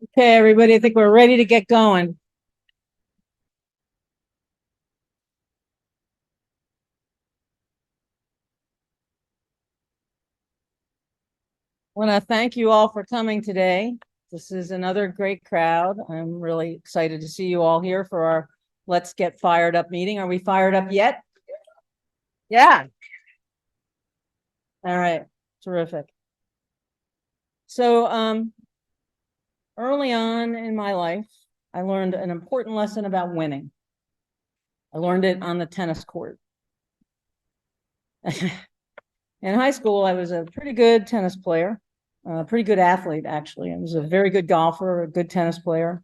Okay, everybody, I think we're ready to get going. I want to thank you all for coming today. This is another great crowd. I'm really excited to see you all here for our Let's Get Fired Up meeting. Are we fired up yet? Yeah. All right. Terrific. So, early on in my life, I learned an important lesson about winning. I learned it on the tennis court. In high school, I was a pretty good tennis player, a pretty good athlete, actually. I was a very good golfer, a good tennis player,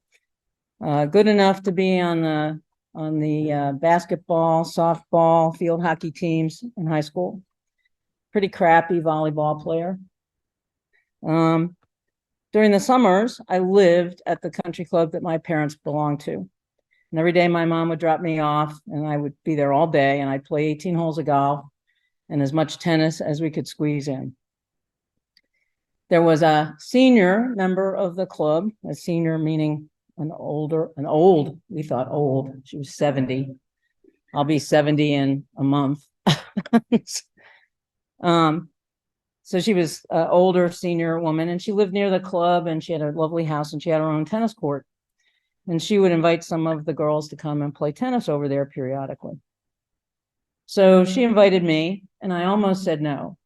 good enough to be on the basketball, softball, field hockey teams in high school. Pretty crappy volleyball player. During the summers, I lived at the country club that my parents belonged to. And every day my mom would drop me off and I would be there all day and I'd play 18 holes of golf and as much tennis as we could squeeze in. There was a senior member of the club, a senior meaning we thought old. She was 70. I'll be 70 in a month. So she was an older senior woman and she lived near the club and she had a lovely house and she had her own tennis court. And she would invite some of the girls to come and play tennis over there periodically. So she invited me and I almost said no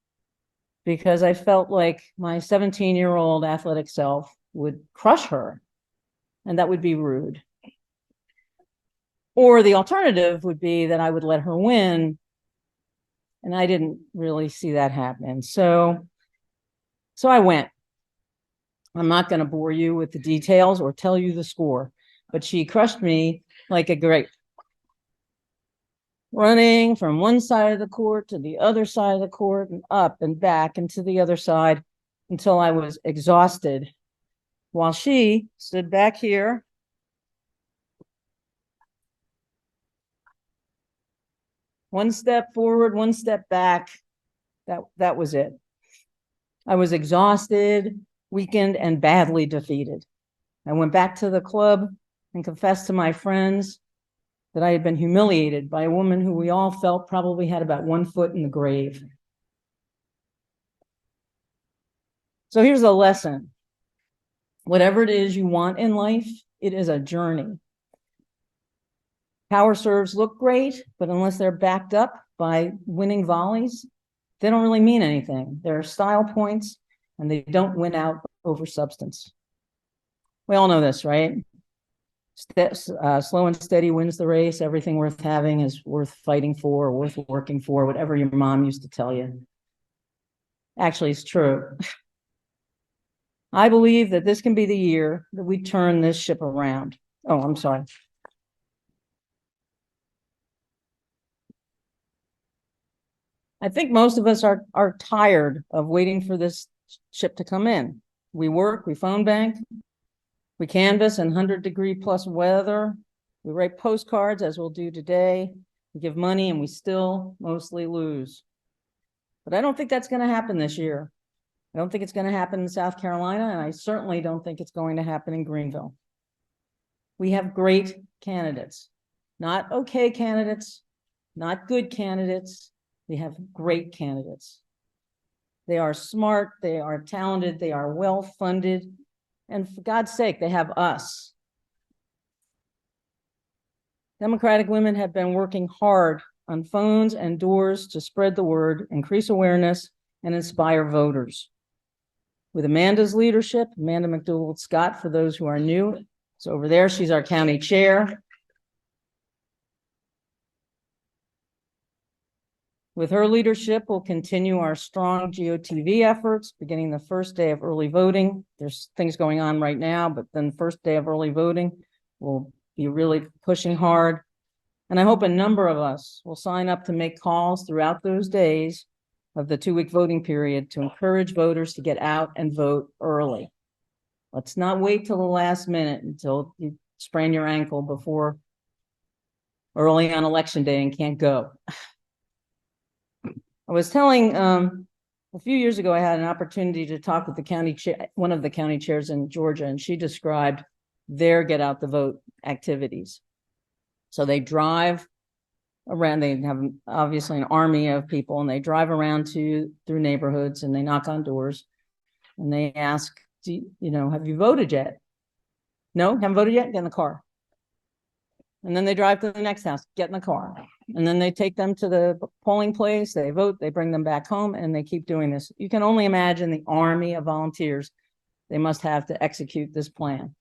because I felt like my 17-year-old athletic self would crush her and that would be rude. Or the alternative would be that I would let her win. And I didn't really see that happening. So I went. I'm not going to bore you with the details or tell you the score, but she crushed me like a grape. Running from one side of the court to the other side of the court and up and back and to the other side until I was exhausted while she stood back here one step forward, one step back. That was it. I was exhausted, weakened, and badly defeated. I went back to the club and confessed to my friends that I had been humiliated by a woman who we all felt probably had about 1 foot in the grave. So here's a lesson. Whatever it is you want in life, it is a journey. Power serves look great, but unless they're backed up by winning volleys, they don't really mean anything. They're style points and they don't win out over substance. We all know this, right? Slow and steady wins the race. Everything worth having is worth fighting for, worth working for, whatever your mom used to tell you. Actually, it's true. I believe that this can be the year that we turn this ship around. Oh, I'm sorry. I think most of us are tired of waiting for this ship to come in. We work, we phone bank, we canvass in 100-degree plus weather. We write postcards as we'll do today. We give money and we still mostly lose. But I don't think that's going to happen this year. I don't think it's going to happen in South Carolina, and I certainly don't think it's going to happen in Greenville. We have great candidates, not okay candidates, not good candidates. We have great candidates. They are smart, they are talented, they are well-funded, and for God's sake, they have us. Democratic women have been working hard on phones and doors to spread the word, increase awareness, and inspire voters. With Amanda's leadership, Amanda McDougald Scott, for those who are new, so over there, she's our county chair. With her leadership, we'll continue our strong GOTV efforts, beginning the first day of early voting. There's things going on right now, but then first day of early voting, we'll be really pushing hard. And I hope a number of us will sign up to make calls throughout those days of the 2-week voting period to encourage voters to get out and vote early. Let's not wait till the last minute until you sprain your ankle before early on election day and can't go. I was telling A few years ago, I had an opportunity to talk with the county one of the county chairs in Georgia, and she described their get out the vote activities. So they drive around, they have obviously an army of people, and they drive around through neighborhoods, and they knock on doors, and they ask, have you voted yet? No, haven't voted yet? Get in the car. And then they drive to the next house, get in the car. And then they take them to the polling place, they vote, they bring them back home, and they keep doing this. You can only imagine the army of volunteers they must have to execute this plan.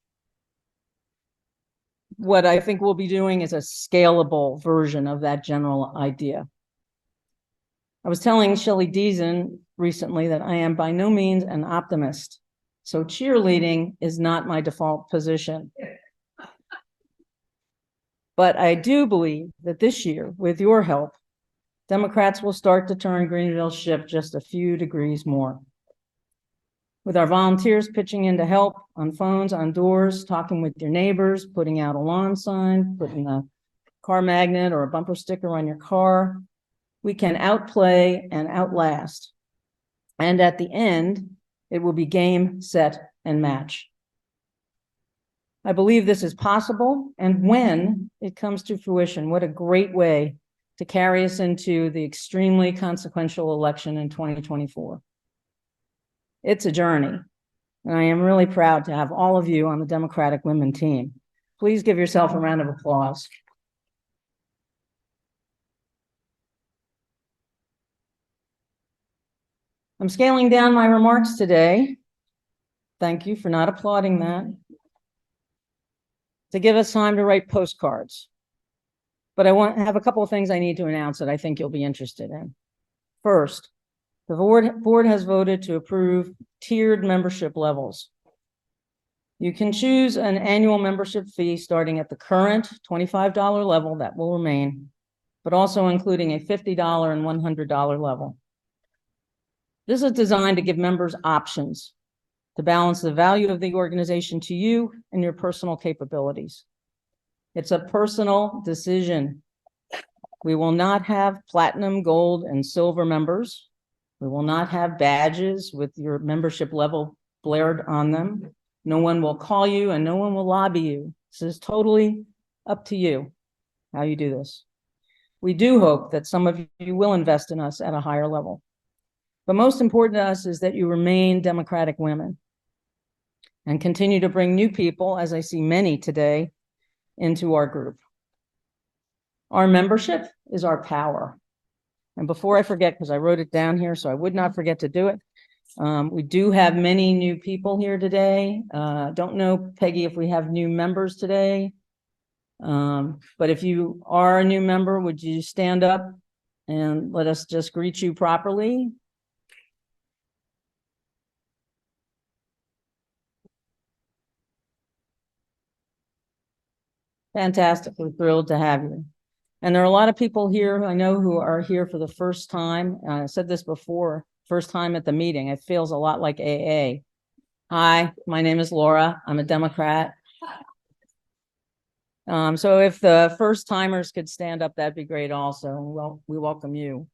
What I think we'll be doing is a scalable version of that general idea. I was telling Shelley Deason recently that I am by no means an optimist. So cheerleading is not my default position. But I do believe that this year, with your help, Democrats will start to turn Greenville's ship just a few degrees more. With our volunteers pitching in to help on phones, on doors, talking with your neighbors, putting out a lawn sign, putting a car magnet or a bumper sticker on your car, we can outplay and outlast. And at the end, it will be game, set, and match. I believe this is possible, and when it comes to fruition, what a great way to carry us into the extremely consequential election in 2024. It's a journey, and I am really proud to have all of you on the Democratic Women team. Please give yourself a round of applause. I'm scaling down my remarks today. Thank you for not applauding that. To give us time to write postcards. But I want to have a couple of things I need to announce that I think you'll be interested in. First, the board has voted to approve tiered membership levels. You can choose an annual membership fee starting at the current $25 level that will remain, but also including a $50 and $100 level. This is designed to give members options to balance the value of the organization to you and your personal capabilities. It's a personal decision. We will not have platinum, gold, and silver members. We will not have badges with your membership level blared on them. No one will call you and no one will lobby you. This is totally up to you how you do this. We do hope that some of you will invest in us at a higher level. But most important to us is that you remain Democratic women and continue to bring new people, as I see many today, into our group. Our membership is our power. And before I forget, because I wrote it down here so I would not forget to do it, we do have many new people here today. Don't know, Peggy, if we have new members today. But if you are a new member, would you stand up and let us just greet you properly? Fantastic. We're thrilled to have you. And there are a lot of people here I know who are here for the first time. I said this before, first time at the meeting. It feels a lot like AA. Hi, my name is Laura. I'm a Democrat. So if the first timers could stand up, that'd be great also. Well, we welcome you.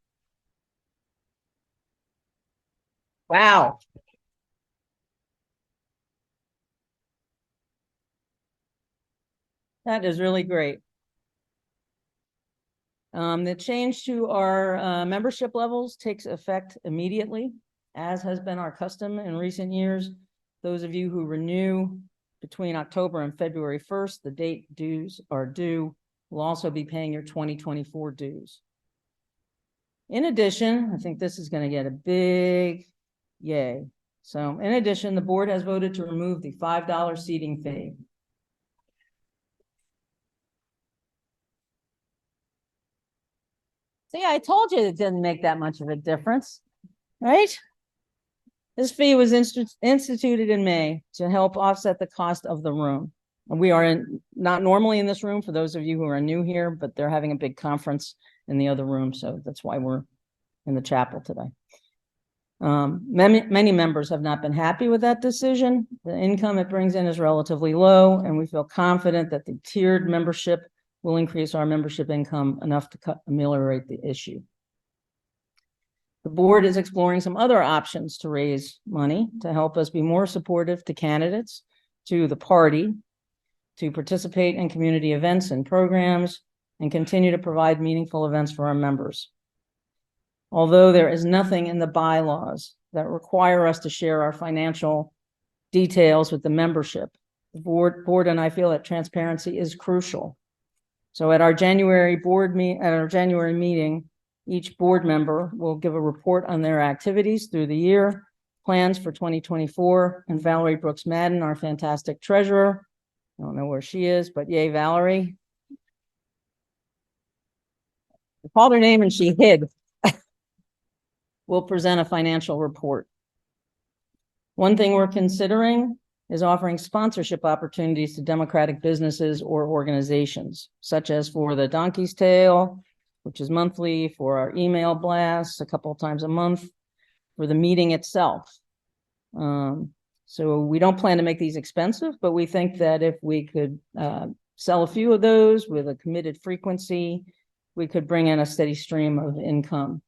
Wow. That is really great. The change to our membership levels takes effect immediately, as has been our custom in recent years. Those of you who renew between October and February 1st, the date dues are due, will also be paying your 2024 dues. In addition, I think this is going to get a big yay. So in addition, the board has voted to remove the $5 seating fee. See, I told you it didn't make that much of a difference, right? This fee was instituted in May to help offset the cost of the room. We are not normally in this room for those of you who are new here, but they're having a big conference in the other room. So that's why we're in the chapel today. Many members have not been happy with that decision. The income it brings in is relatively low, and we feel confident that the tiered membership will increase our membership income enough to ameliorate the issue. The board is exploring some other options to raise money to help us be more supportive to candidates, to the party, to participate in community events and programs, and continue to provide meaningful events for our members. Although there is nothing in the bylaws that require us to share our financial details with the membership, the board and I feel that transparency is crucial. So at our January meeting, each board member will give a report on their activities through the year, plans for 2024, and Valerie Brooks Madden, our fantastic treasurer. I don't know where she is, but yay, Valerie. I called her name and she hid. Will present a financial report. One thing we're considering is offering sponsorship opportunities to Democratic businesses or organizations, such as for the Donkey's Tail, which is monthly, for our email blasts a couple of times a month, for the meeting itself. So we don't plan to make these expensive, but we think that if we could sell a few of those with a committed frequency, we could bring in a steady stream of income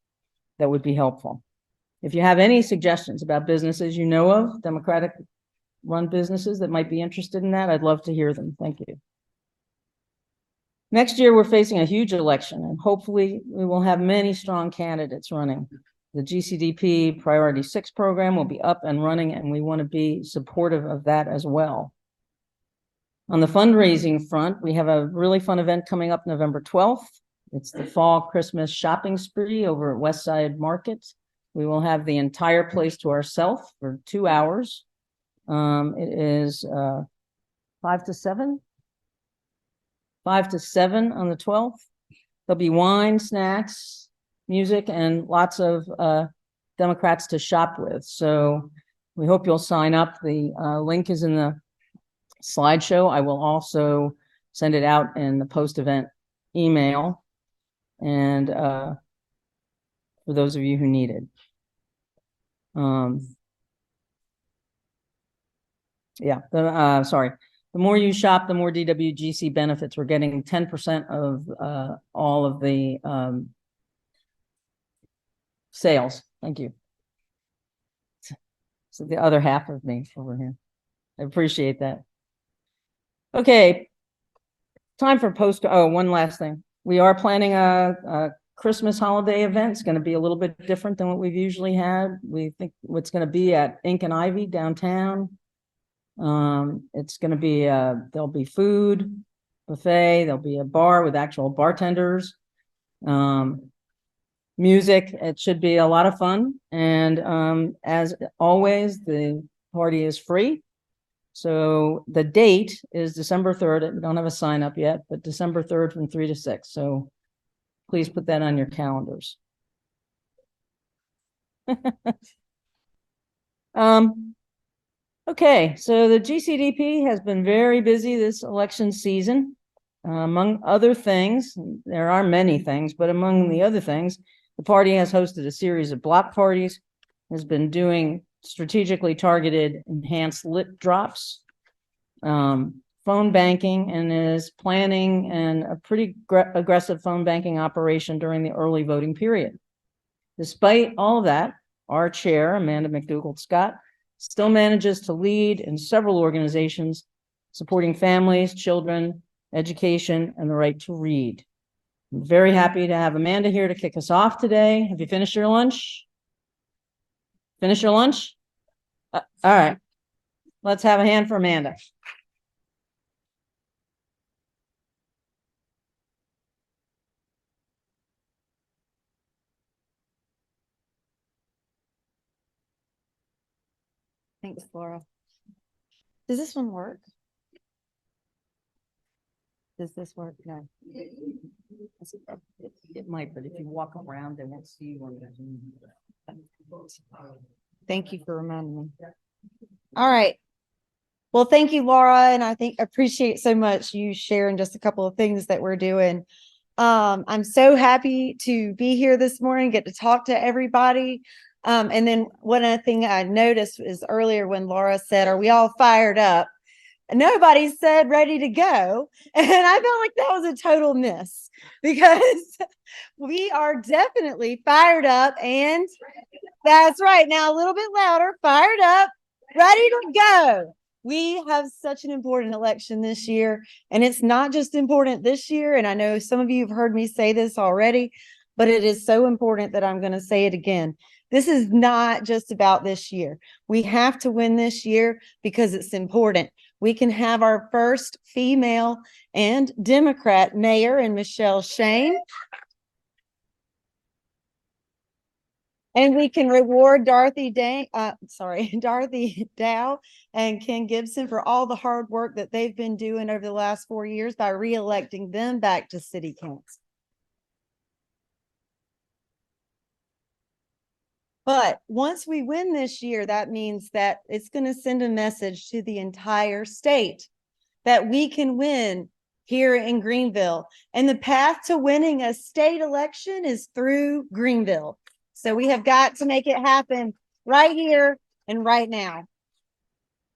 that would be helpful. If you have any suggestions about businesses you know of, Democratic run businesses that might be interested in that, I'd love to hear them. Thank you. Next year, we're facing a huge election, and hopefully we will have many strong candidates running. The GCDP Priority 6 program will be up and running, and we want to be supportive of that as well. On the fundraising front, we have a really fun event coming up November 12th. It's the Fall Christmas Shopping Spree over at Westside Market. We will have the entire place to ourselves for 2 hours. It is 5 to 7. 5 to 7 on the 12th. There'll be wine, snacks, music, and lots of Democrats to shop with. So we hope you'll sign up. The link is in the slideshow. I will also send it out in the post-event email, and for those of you who need it. The more you shop, the more DWGC benefits. We're getting 10% of all of the sales. Thank you. So the other half of me over here. I appreciate that. Okay. Time for one last thing. We are planning a Christmas holiday event. It's going to be a little bit different than what we've usually had. We think it's going to be at Ink and Ivy downtown. It's going to be there'll be food, buffet, there'll be a bar with actual bartenders, music. It should be a lot of fun, and as always, the party is free. So the date is December 3rd. We don't have a sign up yet, but December 3rd from 3 to 6. So please put that on your calendars. Okay, so the GCDP has been very busy this election season. Among other things, there are many things, but among the other things, the party has hosted a series of block parties, has been doing strategically targeted enhanced lit drops, phone banking, and is planning a pretty aggressive phone banking operation during the early voting period. Despite all of that, our chair, Amanda McDougald Scott, still manages to lead in several organizations supporting families, children, education, and the right to read. I'm very happy to have Amanda here to kick us off today. Have you finished your lunch? Finish your lunch? All right. Let's have a hand for Amanda. Thanks, Laura. Does this one work? Does this work? No. It might, but if you walk around, they won't see you. Thank you for reminding me. All right. Well, thank you, Laura. And I appreciate so much you sharing just a couple of things that we're doing. I'm so happy to be here this morning, get to talk to everybody. And then one other thing I noticed is earlier when Laura said, are we all fired up? nobody said ready to go. And I felt like that was a total miss because we are definitely fired up. And that's right. Now, a little bit louder, fired up, ready to go. We have such an important election this year. And it's not just important this year. And I know some of you have heard me say this already, but it is so important that I'm going to say it again. This is not just about this year. We have to win this year because it's important. We can have our first female and Democrat mayor in Michelle Shain. And we can reward Dorothy Dowe and Ken Gibson for all the hard work that they've been doing over the last 4 years by reelecting them back to city council. But once we win this year, that means that it's going to send a message to the entire state that we can win here in Greenville. And the path to winning a state election is through Greenville. So we have got to make it happen right here and right now.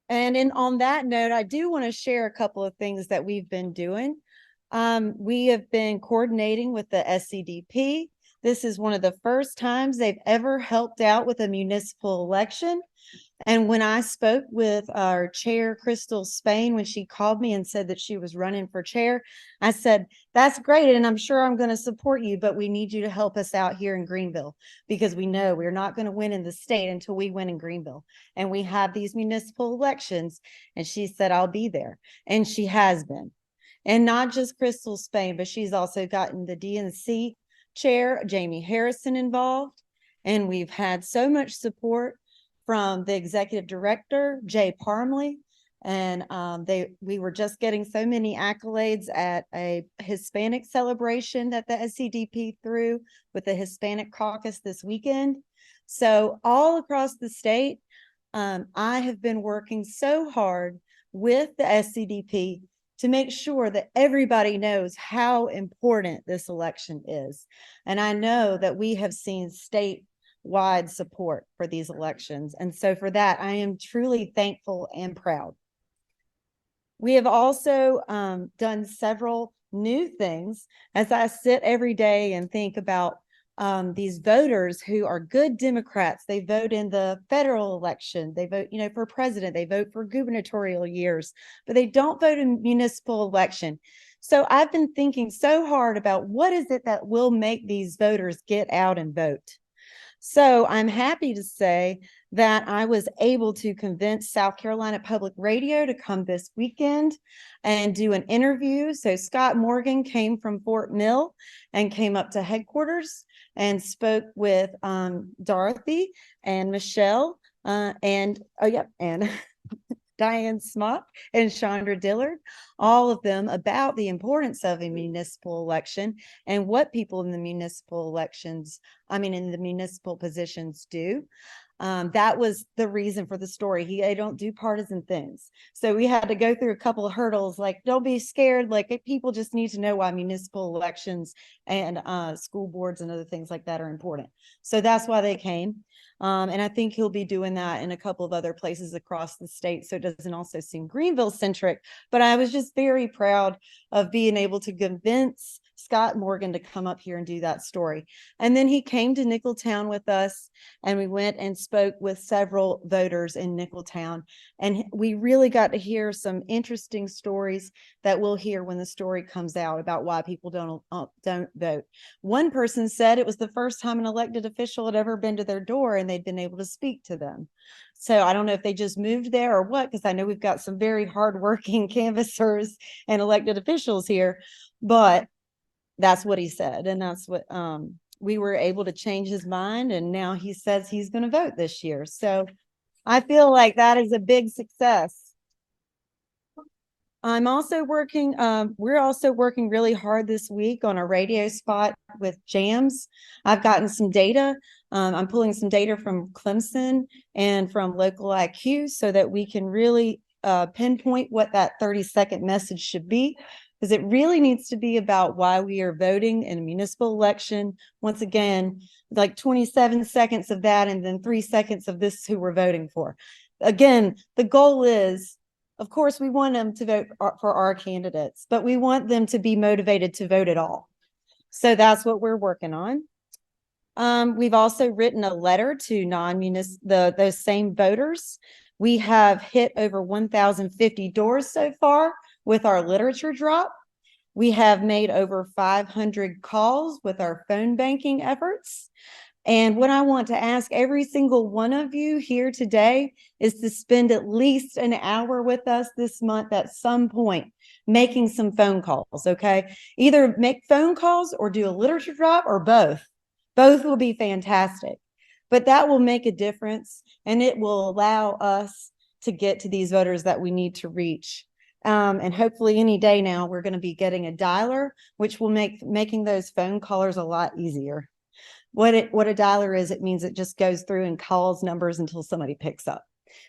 And on that note, I do want to share a couple of things that we've been doing. We have been coordinating with the SCDP. This is one of the first times they've ever helped out with a municipal election. And when I spoke with our chair, Crystal Spain, when she called me and said that she was running for chair, I said, that's great. And I'm sure I'm going to support you, but we need you to help us out here in Greenville because we know we're not going to win in the state until we win in Greenville. And we have these municipal elections. And she said, I'll be there. And she has been. And not just Crystal Spain, but she's also gotten the DNC chair, Jamie Harrison, involved. And we've had so much support from the executive director, Jay Parmley. And we were just getting so many accolades at a Hispanic celebration that the SCDP threw with the Hispanic caucus this weekend. So all across the state, I have been working so hard with the SCDP to make sure that everybody knows how important this election is. And I know that we have seen statewide support for these elections. And so for that, I am truly thankful and proud. We have also done several new things as I sit every day and think about these voters who are good Democrats. They vote in the federal election. They vote, for president. They vote for gubernatorial years, but they don't vote in municipal election. So I've been thinking so hard about what is it that will make these voters get out and vote. So I'm happy to say that I was able to convince South Carolina Public Radio to come this weekend and do an interview. So Scott Morgan came from Fort Mill and came up to headquarters and spoke with Dorothy and Michelle and Diane Smock and Chandra Dillard, all of them about the importance of a municipal election and what people in the municipal positions do. That was the reason for the story. They don't do partisan things. So we had to go through a couple of hurdles, like don't be scared. Like people just need to know why municipal elections and school boards and other things like that are important. So that's why they came. And I think he'll be doing that in a couple of other places across the state. So it doesn't also seem Greenville centric, but I was just very proud of being able to convince Scott Morgan to come up here and do that story. And then he came to Nicholtown with us and we went and spoke with several voters in Nicholtown. And we really got to hear some interesting stories that we'll hear when the story comes out about why people don't vote. One person said it was the first time an elected official had ever been to their door and they'd been able to speak to them. So I don't know if they just moved there or what, because I know we've got some very hardworking canvassers and elected officials here, but that's what he said. And that's what we were able to change his mind. And now he says he's going to vote this year. So I feel like that is a big success. I'm also working, we're also working really hard this week on a radio spot with jams. I've gotten some data. I'm pulling some data from Clemson and from local IQ so that we can really pinpoint what that 30-second message should be, because it really needs to be about why we are voting in a municipal election. Once again, like 27 seconds of that and then 3 seconds of this is who we're voting for. Again, the goal is Of course, we want them to vote for our candidates, but we want them to be motivated to vote at all. So that's what we're working on. We've also written a letter to those same voters. We have hit over 1,050 doors so far with our literature drop. We have made over 500 calls with our phone banking efforts. And what I want to ask every single one of you here today is to spend at least an hour with us this month at some point, making some phone calls, okay? Either make phone calls or do a literature drop or both. Both will be fantastic, but that will make a difference, and it will allow us to get to these voters that we need to reach. And hopefully any day now, we're going to be getting a dialer, which will make making those phone callers a lot easier. What a dialer is, it means it just goes through and calls numbers until somebody picks up.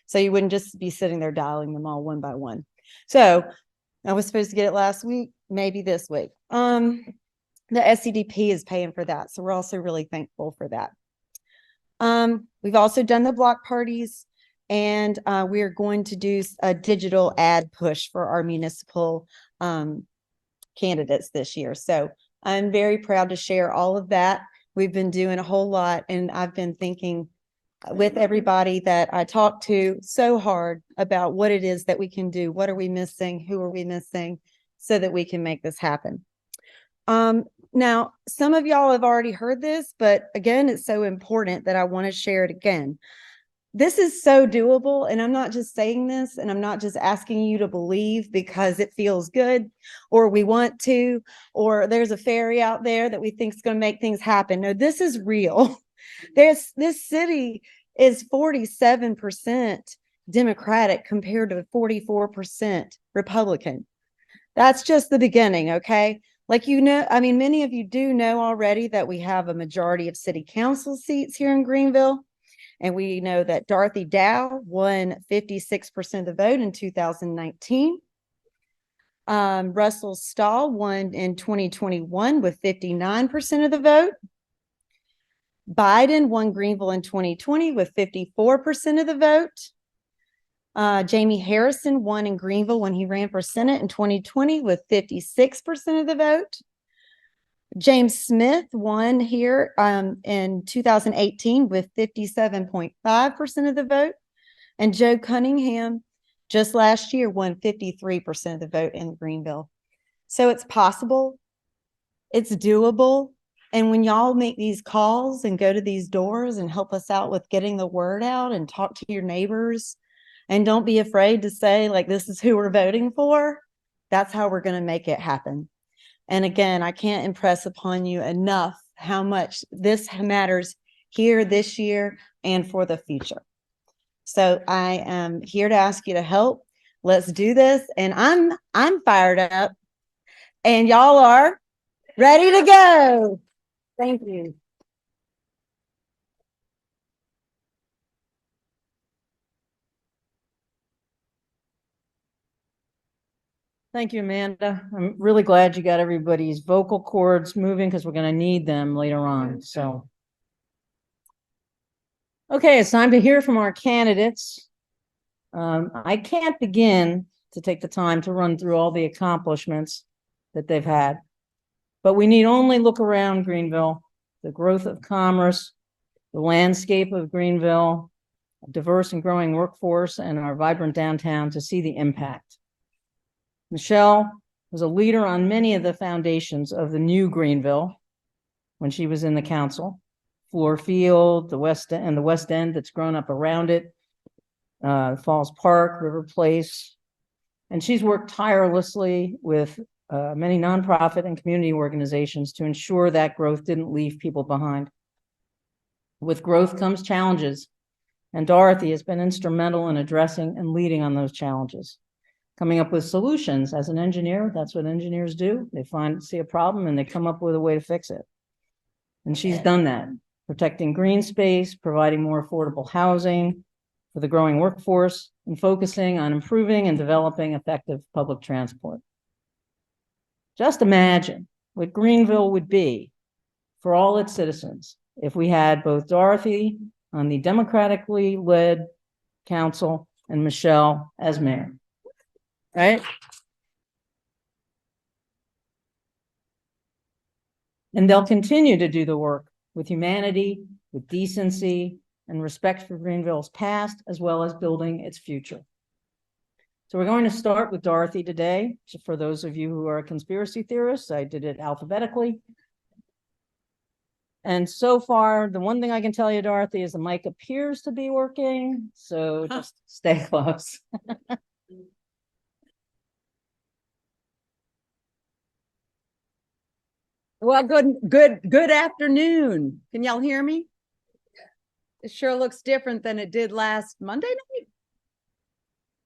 So you wouldn't just be sitting there dialing them all one by one. So I was supposed to get it last week, maybe this week. The SCDP is paying for that. So we're also really thankful for that. We've also done the block parties, and we are going to do a digital ad push for our municipal candidates this year. So I'm very proud to share all of that. We've been doing a whole lot, and I've been thinking with everybody that I talk to so hard about what it is that we can do. What are we missing? Who are we missing? So that we can make this happen. Now, some of y'all have already heard this, but again, it's so important that I want to share it again. This is so doable, and I'm not just saying this, and I'm not just asking you to believe because it feels good, or we want to, or there's a fairy out there that we think is going to make things happen. No, this is real. This city is 47% Democratic compared to 44% Republican. That's just the beginning, okay? Like, I mean, many of you do know already that we have a majority of city council seats here in Greenville. And we know that Dorothy Dowe won 56% of the vote in 2019. Russell Stahl won in 2021 with 59% of the vote. Biden won Greenville in 2020 with 54% of the vote. Jamie Harrison won in Greenville when he ran for Senate in 2020 with 56% of the vote. James Smith won here in 2018 with 57.5% of the vote. And Joe Cunningham just last year won 53% of the vote in Greenville. So it's possible. It's doable. And when y'all make these calls and go to these doors and help us out with getting the word out and talk to your neighbors, and don't be afraid to say, like, this is who we're voting for, that's how we're going to make it happen. And again, I can't impress upon you enough how much this matters here this year and for the future. So I am here to ask you to help. Let's do this. And I'm fired up, and y'all are ready to go. Thank you. Thank you, Amanda. I'm really glad you got everybody's vocal cords moving because we're going to need them later on. So, okay, it's time to hear from our candidates. I can't begin to take the time to run through all the accomplishments that they've had, but we need only look around Greenville, the growth of commerce, the landscape of Greenville, a diverse and growing workforce, and our vibrant downtown to see the impact. Michelle was a leader on many of the foundations of the new Greenville when she was in the council. Floor Field, the West End that's grown up around it, Falls Park, River Place. And she's worked tirelessly with many nonprofit and community organizations to ensure that growth didn't leave people behind. With growth comes challenges, and Dorothy has been instrumental in addressing and leading on those challenges. Coming up with solutions. As an engineer, that's what engineers do. They see a problem and they come up with a way to fix it. And she's done that, protecting green space, providing more affordable housing for the growing workforce, and focusing on improving and developing effective public transport. Just imagine what Greenville would be for all its citizens if we had both Dorothy on the democratically led council and Michelle as mayor. right? And they'll continue to do the work with humanity, with decency, and respect for Greenville's past, as well as building its future. So we're going to start with Dorothy today. So for those of you who are conspiracy theorists, I did it alphabetically. And so far, the one thing I can tell you, Dorothy, is the mic appears to be working. So just stay close. Well, good afternoon. Can y'all hear me? It sure looks different than it did last Monday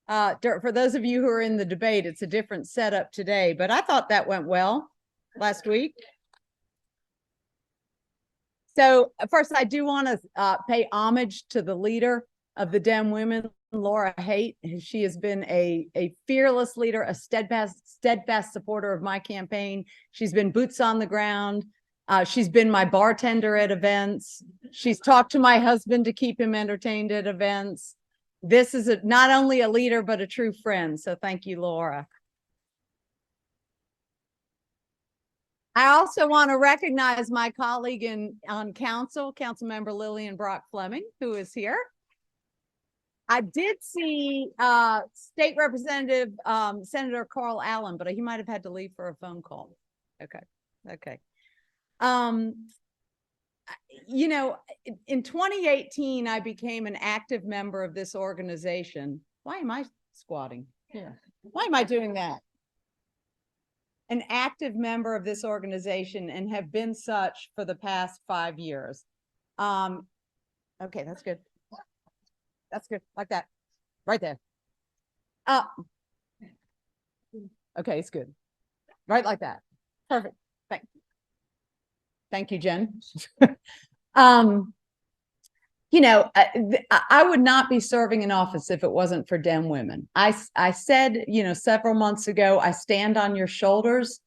night. For those of you who are in the debate, it's a different setup today, but I thought that went well last week. So first, I do want to pay homage to the leader of the Dem Women, Laura Haight. She has been a fearless leader, a steadfast supporter of my campaign. She's been boots on the ground. She's been my bartender at events. She's talked to my husband to keep him entertained at events. This is not only a leader, but a true friend. So thank you, Laura. I also want to recognize my colleague on council, Councilmember Lillian Brock Fleming, who is here. I did see State Representative Senator Carl Allen, but he might have had to leave for a phone call. Okay. You know, in 2018, I became an active member of this organization. Why am I squatting? Yeah. Why am I doing that? An active member of this organization and have been such for the past 5 years. Okay, that's good. That's good, like that, right there. Okay, it's good. Right like that. Perfect. Thank you, Jen. You know, I would not be serving in office if it wasn't for Dem women. I said, you know, several months ago, I stand on your shoulders.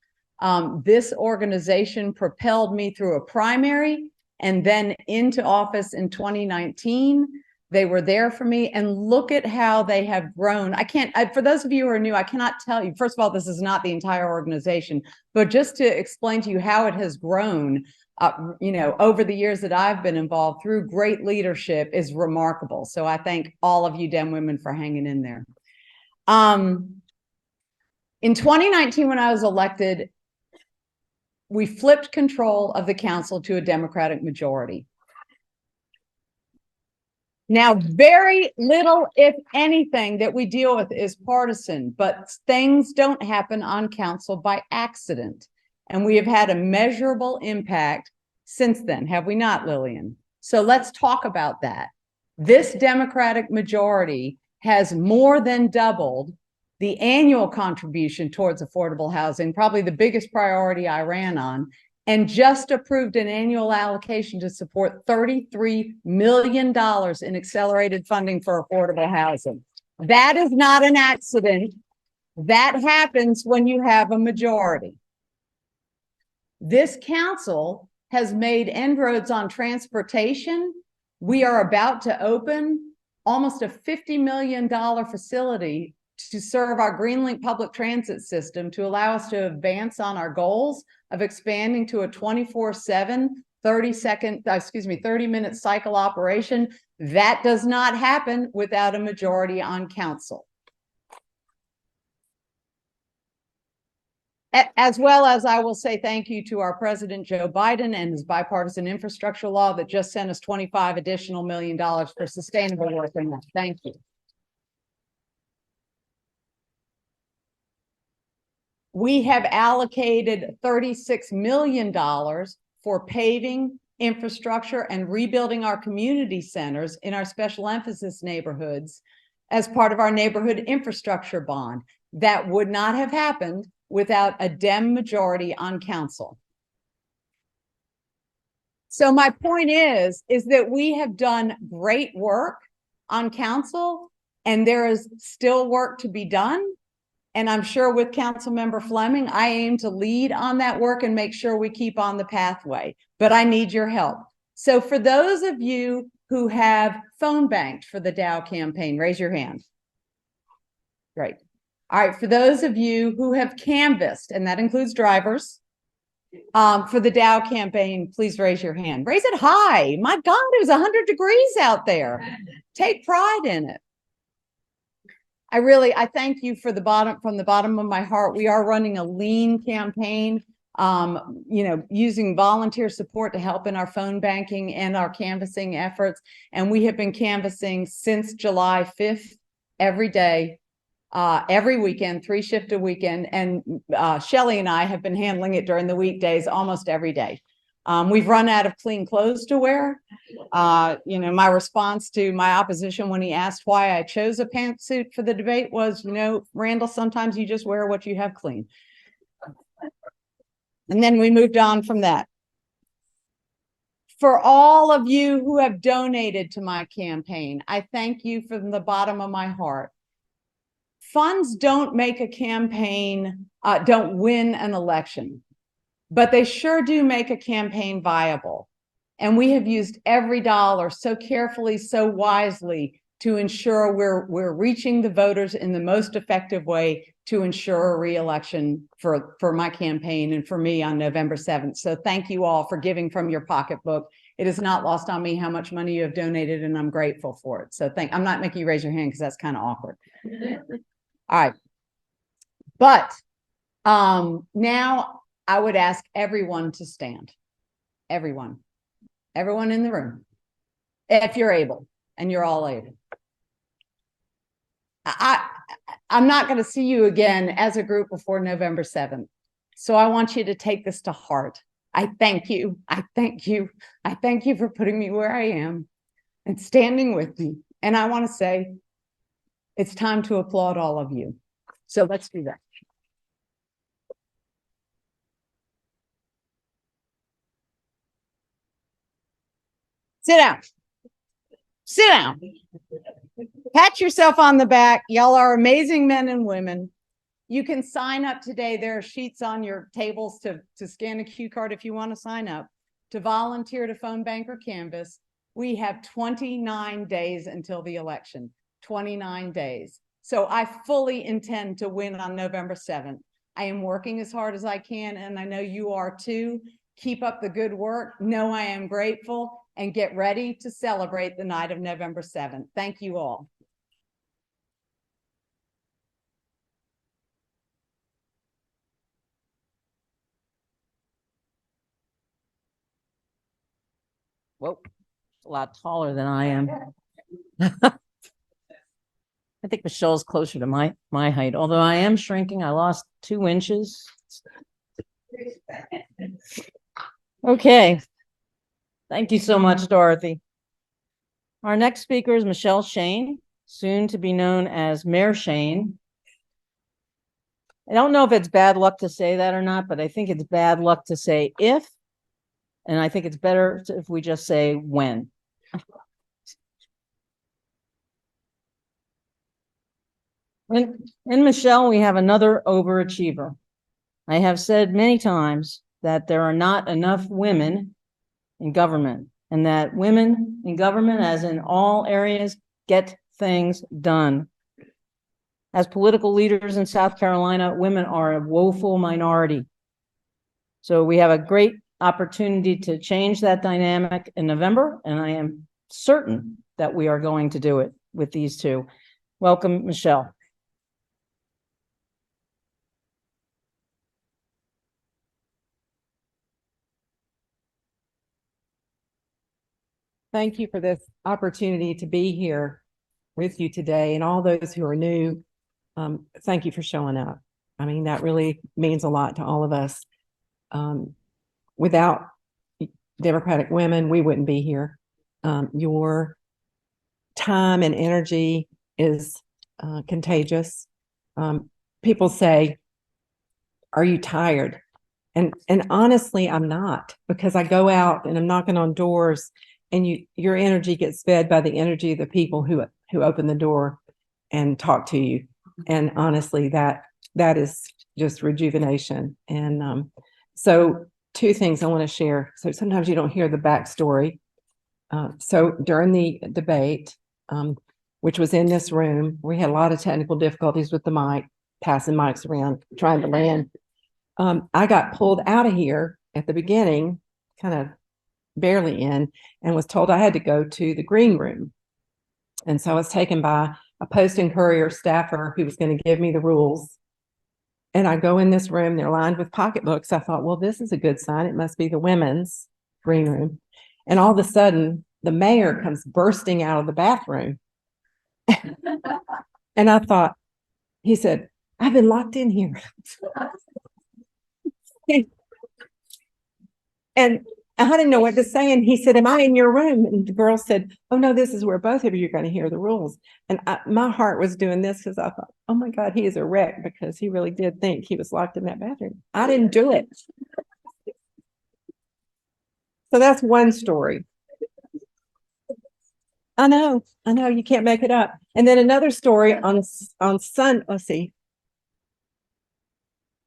This organization propelled me through a primary and then into office in 2019. They were there for me, and look at how they have grown. For those of you who are new, I cannot tell you, first of all, this is not the entire organization, but just to explain to you how it has grown, you know, over the years that I've been involved through great leadership is remarkable. So I thank all of you Dem women for hanging in there. In 2019, when I was elected, we flipped control of the council to a Democratic majority. Now, very little, if anything, that we deal with is partisan, but things don't happen on council by accident. And we have had a measurable impact since then, have we not, Lillian? So let's talk about that. This Democratic majority has more than doubled the annual contribution towards affordable housing, probably the biggest priority I ran on, and just approved an annual allocation to support $33 million in accelerated funding for affordable housing. That is not an accident. That happens when you have a majority. This council has made inroads on transportation. We are about to open almost a $50 million facility to serve our Greenlink public transit system to allow us to advance on our goals of expanding to a 24/7, 30-minute cycle operation. That does not happen without a majority on council. As well as I will say thank you to our President Joe Biden and his bipartisan infrastructure law that just sent us $25 additional million for sustainable work in that. Thank you. We have allocated $36 million for paving, infrastructure, and rebuilding our community centers in our special emphasis neighborhoods as part of our neighborhood infrastructure bond. That would not have happened without a Dem majority on council. So my point is that we have done great work on council, and there is still work to be done. And I'm sure with Councilmember Fleming, I aim to lead on that work and make sure we keep on the pathway, but I need your help. So for those of you who have phone banked for the Dowe campaign, raise your hand. Great. All right, for those of you who have canvassed, and that includes drivers, for the Dowe campaign, please raise your hand. Raise it high. My God, it was 100 degrees out there. Take pride in it. I thank you from the bottom of my heart. We are running a lean campaign, using volunteer support to help in our phone banking and our canvassing efforts. And we have been canvassing since July 5th, every day, every weekend, 3 shifts a weekend. And Shelley and I have been handling it during the weekdays almost every day. We've run out of clean clothes to wear. My response to my opposition when he asked why I chose a pantsuit for the debate was, Randall, sometimes you just wear what you have clean. And then we moved on from that. For all of you who have donated to my campaign, I thank you from the bottom of my heart. Funds don't make a campaign, don't win an election, but they sure do make a campaign viable. And we have used every dollar so carefully, so wisely to ensure we're reaching the voters in the most effective way to ensure a re-election for my campaign and for me on November 7th. So thank you all for giving from your pocketbook. It is not lost on me how much money you have donated, and I'm grateful for it. So I'm not making you raise your hand because that's kind of awkward. All right. But now I would ask everyone to stand. Everyone in the room, if you're able, and you're all able. I'm not going to see you again as a group before November 7th. So I want you to take this to heart. I thank you. I thank you. I thank you for putting me where I am and standing with me. And I want to say, it's time to applaud all of you. So let's do that. Sit down. Sit down. Pat yourself on the back. Y'all are amazing men and women. You can sign up today. There are sheets on your tables to scan a cue card if you want to sign up, to volunteer to phone bank or canvass. We have 29 days until the election. 29 days. So I fully intend to win on November 7th. I am working as hard as I can, and I know you are too. Keep up the good work. Know I am grateful, and get ready to celebrate the night of November 7th. Thank you all. Whoa, it's a lot taller than I am. I think Michelle's closer to my height, although I am shrinking. I lost 2 inches. Okay. Thank you so much, Dorothy. Our next speaker is Michelle Shain, soon to be known as Mayor Shain. I don't know if it's bad luck to say that or not, but I think it's bad luck to say if, and I think it's better if we just say when. In Michelle, we have another overachiever. I have said many times that there are not enough women in government, and that women in government, as in all areas, get things done. As political leaders in South Carolina, women are a woeful minority. So we have a great opportunity to change that dynamic in November, and I am certain that we are going to do it with these two. Welcome, Michelle. Thank you for this opportunity to be here with you today, and all those who are new, thank you for showing up. I mean, that really means a lot to all of us. Without Democratic women, we wouldn't be here. Your time and energy is contagious. People say, "Are you tired?" And honestly, I'm not, because I go out and I'm knocking on doors, and your energy gets fed by the energy of the people who open the door and talk to you. And honestly, that is just rejuvenation. And so 2 things I want to share. So sometimes you don't hear the backstory. So during the debate, which was in this room, we had a lot of technical difficulties with the mic. passing mics around, trying to land. I got pulled out of here at the beginning, kind of barely in, and was told I had to go to the green room. And so I was taken by a post and courier staffer who was going to give me the rules. And I go in this room, they're lined with pocketbooks. I thought, well, this is a good sign. It must be the women's green room. And all of a sudden, the mayor comes bursting out of the bathroom. And I thought, he said, I've been locked in here. And I didn't know what to say. And he said, am I in your room? And the girl said, oh, no, this is where both of you are going to hear the rules. And my heart was doing this because I thought, oh, my God, he is a wreck, because he really did think he was locked in that bathroom. I didn't do it. So that's one story. I know, you can't make it up. And then another story on let's see.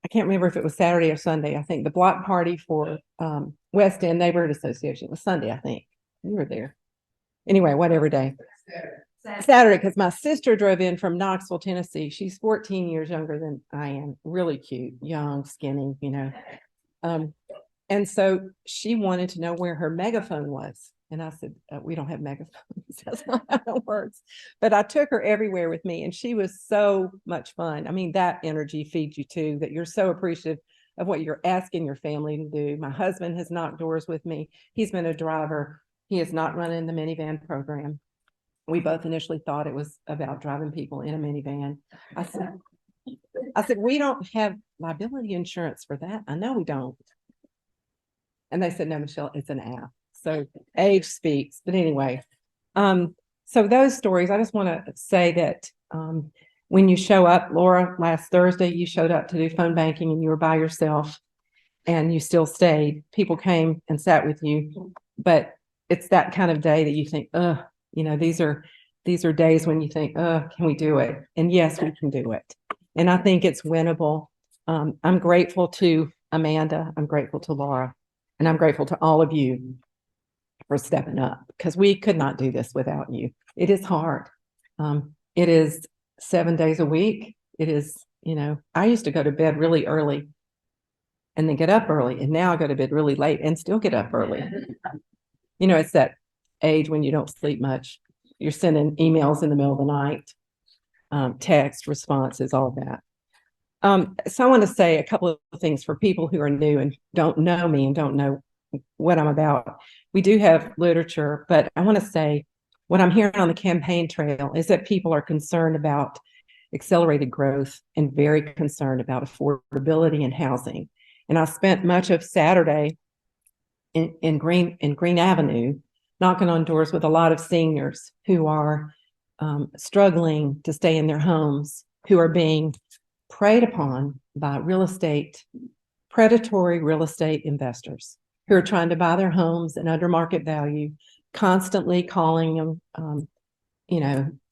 I can't remember if it was Saturday or Sunday. I think the block party for West End Neighborhood Association. It was Sunday, I think. You were there. Anyway, whatever day. Saturday, because my sister drove in from Knoxville, Tennessee. She's 14 years younger than I am. Really cute, young, skinny, and so she wanted to know where her megaphone was. And I said, we don't have megaphones. That's not how it works. But I took her everywhere with me, and she was so much fun. I mean, that energy feeds you too, that you're so appreciative of what you're asking your family to do. My husband has knocked doors with me. He's been a driver. He has not run in the minivan program. We both initially thought it was about driving people in a minivan. I said, we don't have liability insurance for that. I know we don't. And they said, no, Michelle, it's an app. So age speaks. But anyway, so those stories, I just want to say that when you show up, Laura, last Thursday, you showed up to do phone banking and you were by yourself and you still stayed. People came and sat with you, but it's that kind of day that you think, these are days when you think, can we do it? And yes, we can do it. And I think it's winnable. I'm grateful to Amanda. I'm grateful to Laura. And I'm grateful to all of you for stepping up, because we could not do this without you. It is hard. It is 7 days a week. It is, I used to go to bed really early and then get up early. And now I go to bed really late and still get up early. It's that age when you don't sleep much. You're sending emails in the middle of the night, text responses, all that. So I want to say a couple of things for people who are new and don't know me and don't know what I'm about. We do have literature, but I want to say what I'm hearing on the campaign trail is that people are concerned about accelerated growth and very concerned about affordability and housing. And I spent much of Saturday in Green Avenue knocking on doors with a lot of seniors who are struggling to stay in their homes, who are being preyed upon by predatory real estate investors who are trying to buy their homes and under market value, constantly calling them,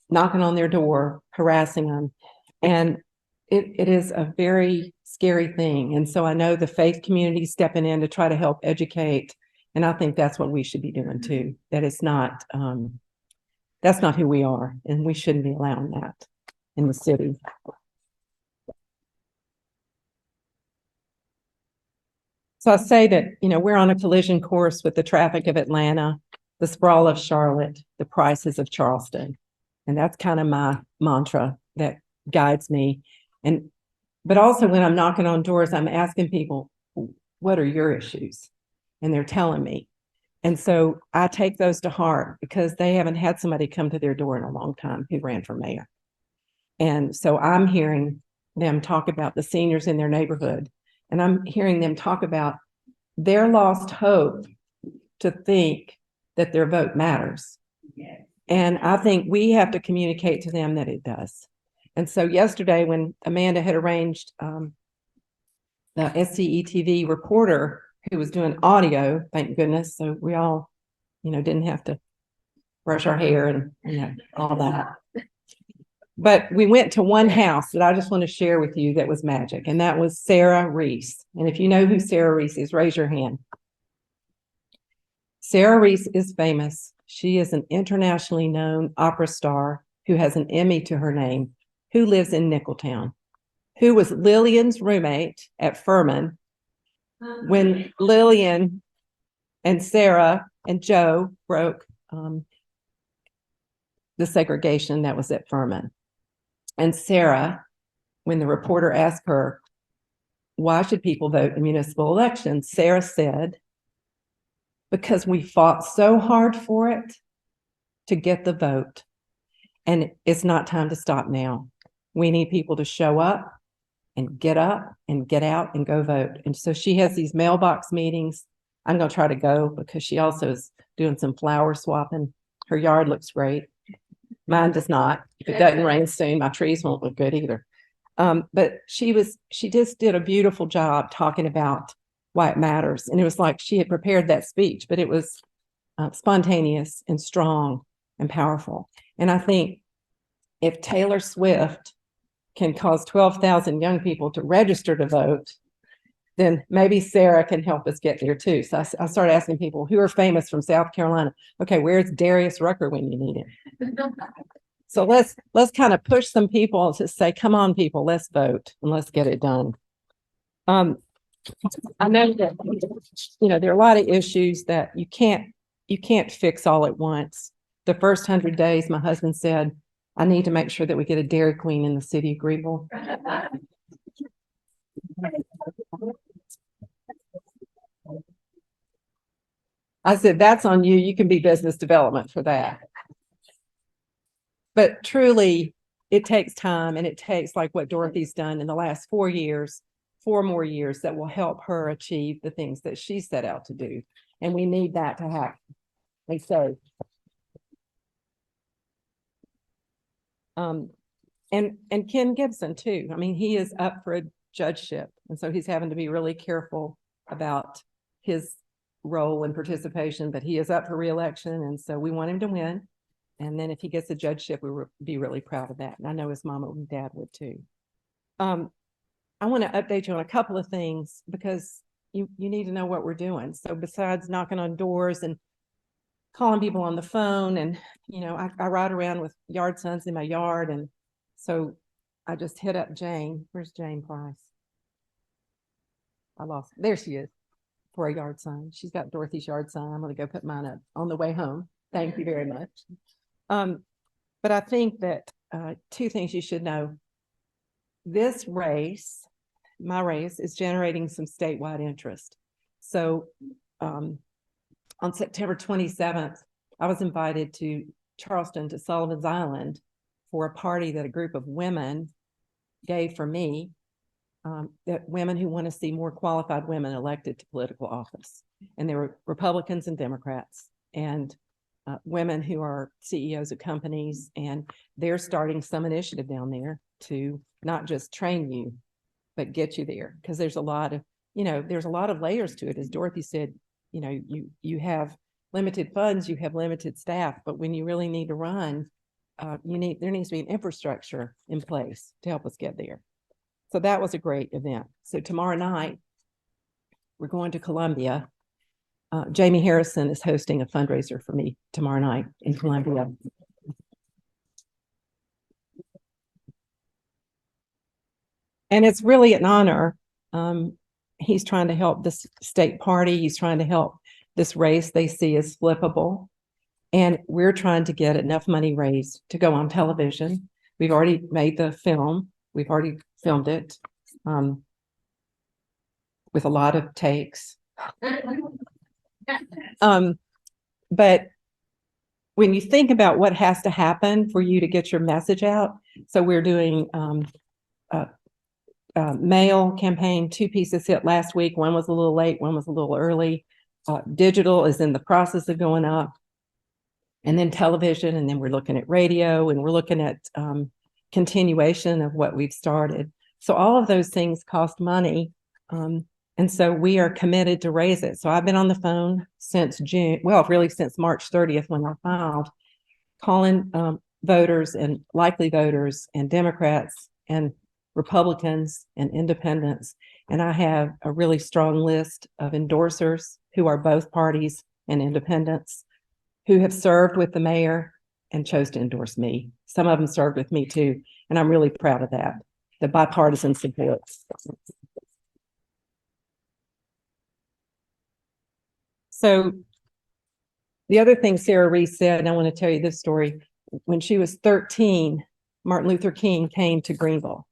knocking on their door, harassing them. And it is a very scary thing. And so I know the faith community is stepping in to try to help educate. And I think that's what we should be doing too. That it's not, that's not who we are. And we shouldn't be allowing that in the city. So I say that, we're on a collision course with the traffic of Atlanta, the sprawl of Charlotte, the prices of Charleston. And that's kind of my mantra that guides me. But also when I'm knocking on doors, I'm asking people, what are your issues? And they're telling me. And so I take those to heart, because they haven't had somebody come to their door in a long time who ran for mayor. And so I'm hearing them talk about the seniors in their neighborhood. And I'm hearing them talk about their lost hope to think that their vote matters. And I think we have to communicate to them that it does. And so yesterday, when Amanda had arranged the SCETV reporter who was doing audio, thank goodness, so we all, didn't have to brush our hair and, all that. But we went to one house that I just want to share with you that was magic, and that was Sarah Reese. And if you know who Sarah Reese is, raise your hand. Sarah Reese is famous. She is an internationally known opera star who has an Emmy to her name, who lives in Nickeltown. who was Lillian's roommate at Furman when Lillian and Sarah and Joe broke the segregation that was at Furman. And Sarah, when the reporter asked her, why should people vote in municipal elections? Sarah said, because we fought so hard for it to get the vote. And it's not time to stop now. We need people to show up and get out and go vote. And so she has these mailbox meetings. I'm going to try to go because she also is doing some flower swapping. Her yard looks great. Mine does not. If it doesn't rain soon, my trees won't look good either. But she just did a beautiful job talking about why it matters. And it was like she had prepared that speech, but it was spontaneous and strong and powerful. And I think if Taylor Swift can cause 12,000 young people to register to vote, then maybe Sarah can help us get there too. So I started asking people who are famous from South Carolina. Okay, where's Darius Rucker when you need him? So let's kind of push some people to say, come on, people, let's vote and let's get it done. I know that, there are a lot of issues that you can't fix all at once. The first 100 days, my husband said, I need to make sure that we get a Dairy Queen in the city of Greenville. I said, that's on you. You can be business development for that. But truly, it takes time, and it takes like what Dorothy's done in the last 4 years, 4 more years that will help her achieve the things that she set out to do. And we need that to happen. And so, and Ken Gibson too. I mean, he is up for a judgeship. And so he's having to be really careful about his role and participation, but he is up for re-election. And so we want him to win. And then if he gets a judgeship, we would be really proud of that. And I know his mama and dad would too. I want to update you on a couple of things because you need to know what we're doing. So besides knocking on doors and calling people on the phone, and I ride around with yard signs in my yard, and so I just hit up Jane. Where's Jane Price? I lost. There she is for a yard sign. She's got Dorothy's yard sign. I'm going to go put mine up on the way home. Thank you very much. But I think that 2 things you should know. This race, my race, is generating some statewide interest. So on September 27th, I was invited to Charleston, to Sullivan's Island, for a party that a group of women gave for me, that women who want to see more qualified women elected to political office. And there were Republicans and Democrats, and women who are CEOs of companies, and they're starting some initiative down there to not just train you, but get you there. Because there's a lot of, there's a lot of layers to it. As Dorothy said, you have limited funds, you have limited staff, but when you really need to run, there needs to be an infrastructure in place to help us get there. So that was a great event. So tomorrow night, we're going to Columbia. Jamie Harrison is hosting a fundraiser for me tomorrow night in Columbia. And it's really an honor. He's trying to help this state party. He's trying to help this race they see as flippable. And we're trying to get enough money raised to go on television. We've already made the film. We've already filmed it with a lot of takes. But when you think about what has to happen for you to get your message out, so we're doing mail campaign, 2 pieces hit last week. One was a little late, one was a little early. Digital is in the process of going up, and then television, and then we're looking at radio, and we're looking at continuation of what we've started. So all of those things cost money. And so we are committed to raise it. So I've been on the phone since June, well, really since March 30th when I filed, calling voters and likely voters and Democrats and Republicans and independents. And I have a really strong list of endorsers who are both parties and independents who have served with the mayor and chose to endorse me. Some of them served with me too, and I'm really proud of that. the bipartisan support. So the other thing Sarah Reese said, and I want to tell you this story, when she was 13, Martin Luther King came to Greenville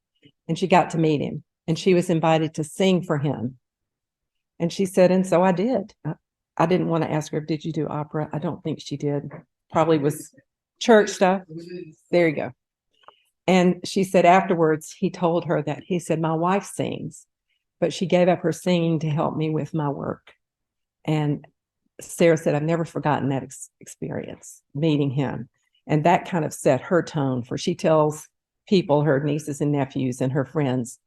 and she got to meet him and she was invited to sing for him. And she said, and so I did. I didn't want to ask her, did you do opera? I don't think she did. Probably was church stuff. There you go. And she said afterwards, he told her that he said, my wife sings, but she gave up her singing to help me with my work. And Sarah said, I've never forgotten that experience, meeting him. And that kind of set her tone for she tells people, her nieces and nephews and her friends,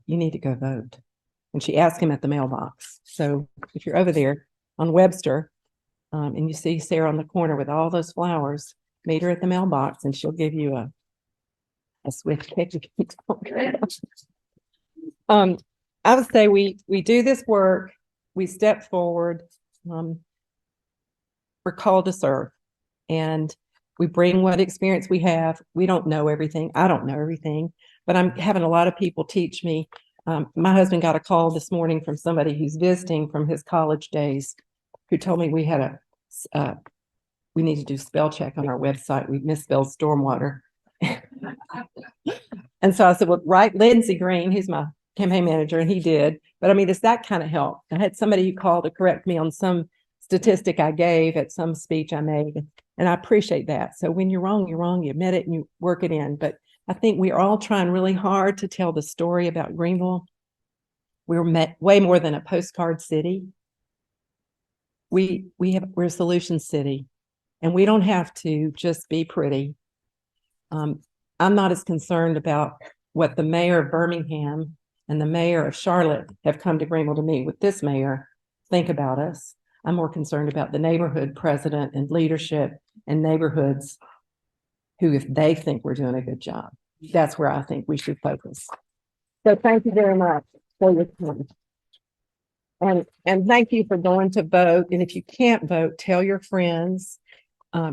you need to go vote. And she asked him at the mailbox. So if you're over there on Webster and you see Sarah on the corner with all those flowers, meet her at the mailbox and she'll give you a swift kick. I would say we do this work, we step forward, we're called to serve, and we bring what experience we have. We don't know everything. I don't know everything, but I'm having a lot of people teach me. My husband got a call this morning from somebody who's visiting from his college days who told me we had we need to do spell check on our website. We misspelled stormwater. And so I said, well, write Lindsey Green, he's my campaign manager, and he did. But I mean, it's that kind of help. I had somebody who called to correct me on some statistic I gave at some speech I made, and I appreciate that. So when you're wrong, you admit it and you work it in. But I think we are all trying really hard to tell the story about Greenville. We're way more than a postcard city. We're a solution city, and we don't have to just be pretty. I'm not as concerned about what the mayor of Birmingham and the mayor of Charlotte have come to Greenville to meet with this mayor think about us. I'm more concerned about the neighborhood president and leadership and neighborhoods who, if they think we're doing a good job, that's where I think we should focus. So thank you very much for your time. And thank you for going to vote. And if you can't vote, tell your friends.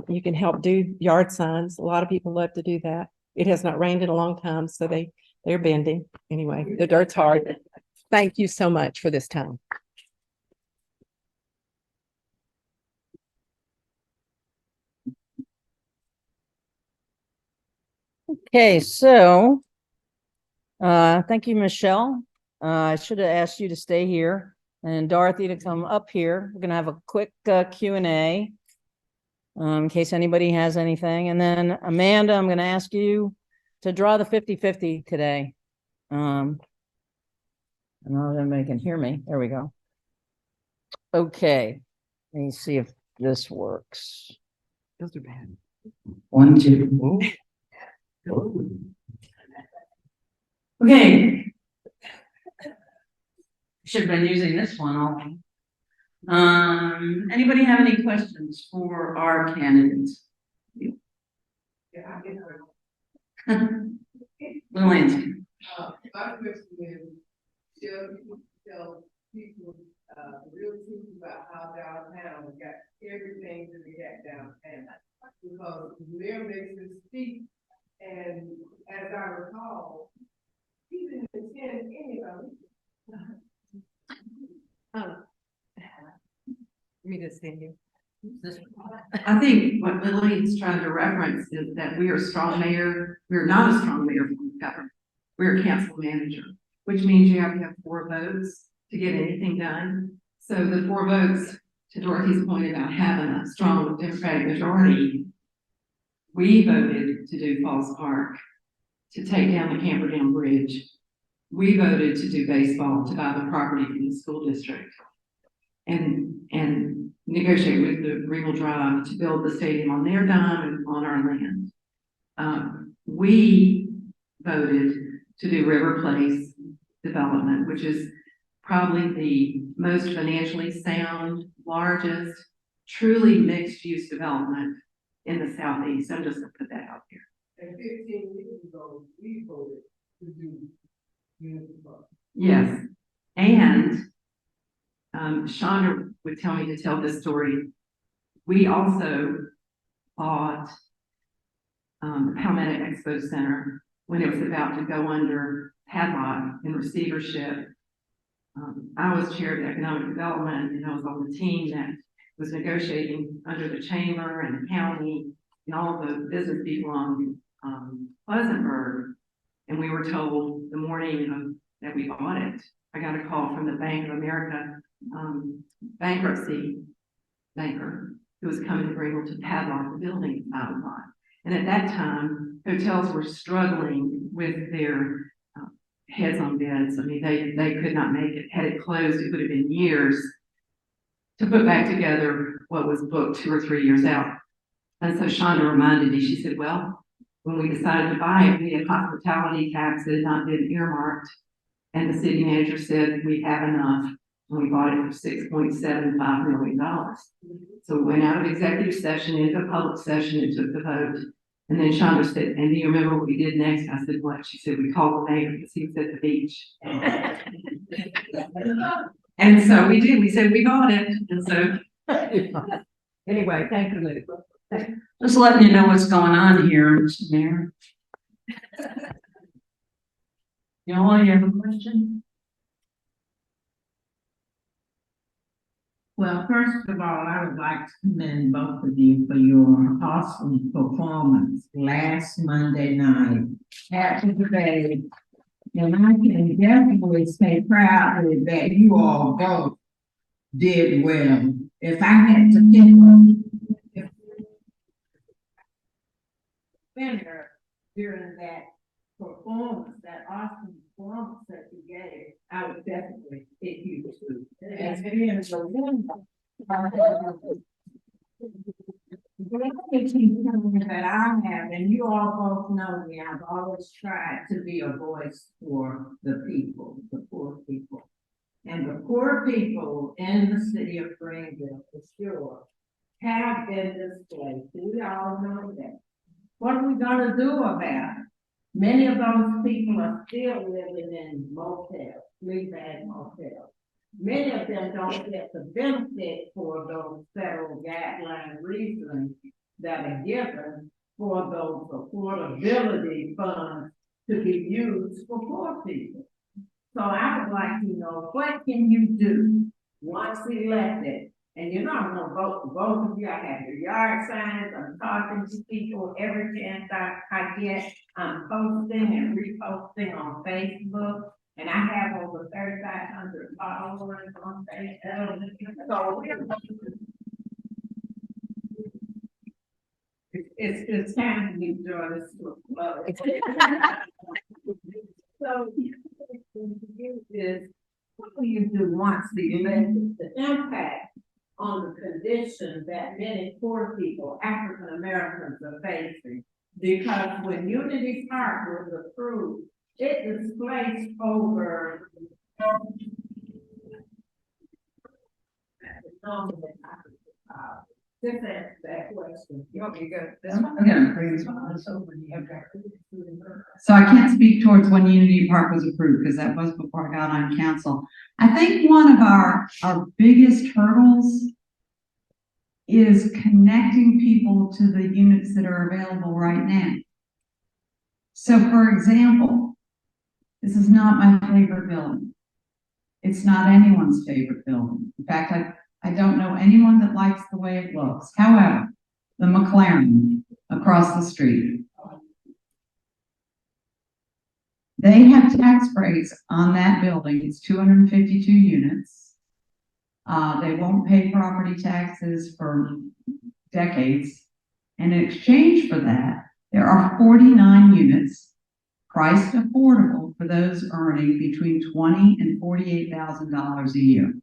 You can help do yard signs. A lot of people love to do that. It has not rained in a long time, so they're bending. Anyway, the dirt's hard. Thank you so much for this time. Okay, so thank you, Michelle. I should have asked you to stay here and Dorothy to come up here. We're gonna have a quick Q&A in case anybody has anything. And then Amanda, I'm gonna ask you to draw the 50-50 today. I don't know if anybody can hear me. There we go. Okay, let me see if this works. Those are bad. 1, 2. Okay. Should have been using this one all. Anybody have any questions for our candidates? We'll answer. My question is, tell people the real truth about how downtown we got everything that we got downtown. Because the mayor makes this speech, and as I recall, he didn't attend any of it. Let me just stand you. I think what Lily is trying to reference is that we are strong mayor. We're not a strong mayor form of government. We're a council manager, which means you have to have 4 votes to get anything done. So the 4 votes, to Dorothy's point about having a strong Democratic majority, we voted to do Falls Park, to take down the Camperdown Bridge. We voted to do baseball, to buy the property from the school district, and negotiate with the Greenville Drive to build the stadium on their dime and on our land. We voted to do River Place development, which is probably the most financially sound, largest, truly mixed-use development in the Southeast. I'm just gonna put that out here. And 15 years ago, we voted to do Unity Park. Yes, and Shonda would tell me to tell this story. We also bought the Palmetto Expo Center when it was about to go under padlock and receivership. I was chair of economic development, and I was on the team that was negotiating under the chamber and the county and all the business people on Pleasantburg. And we were told the morning that we bought it, I got a call from the Bank of America bankruptcy banker who was coming to Greenville to padlock the building at 5 o'clock. And at that time, hotels were struggling with their heads on beds. I mean, they could not make it. Had it closed, it would have been years to put back together what was booked 2 or 3 years out. And so Shonda reminded me, she said, well, when we decided to buy it, we had hospitality tax that had not been earmarked. And the city manager said, we have enough. And we bought it for $6.75 million. So we went out of executive session into a public session and took the vote. And then Shonda said, and do you remember what we did next? I said, what? She said, we called the mayor because he was at the beach. And so we did. We said, we bought it. And so Anyway, thank you, Lou. Just letting you know what's going on here, Mr. Mayor. Y'all, you have a question? Well, first of all, I would like to commend both of you for your awesome performance last Monday night at the debate. And I can definitely say proudly that you all both did well. If I had to pick a winner during that performance, that awesome performance that you gave, I would definitely pick you too. As being a winner. That I have, and you all both know me, I've always tried to be a voice for the people, the poor people. And the poor people in the city of Greenville, for sure, have been displaced. We all know that. What are we gonna do about it? Many of those people are still living in motels, 3-bed motels. Many of them don't get the benefit for those federal guideline reasons that are given for those affordability funds to be used for poor people. So I would like to know, what can you do once elected? And you're not gonna vote for both of you. I have your yard signs, I'm talking to people every chance I get. I'm posting and reposting on Facebook, and I have over 3,500 followers on Facebook. So it's time to be join us to a club. So is, what do you do once the elected? The impact on the condition that many poor people, African Americans, are facing. Because when Unity Park was approved, it displaced over just answer that question. You want me to go this one? I'm gonna bring this one over to you. So I can't speak towards when Unity Park was approved, because that was before I got on council. I think one of our biggest hurdles is connecting people to the units that are available right now. So for example, this is not my favorite building. It's not anyone's favorite building. In fact, I don't know anyone that likes the way it looks. However, the McLaren across the street, they have tax breaks on that building. It's 252 units. They won't pay property taxes for decades. And in exchange for that, there are 49 units priced affordable for those earning between $20,000 and $48,000 a year,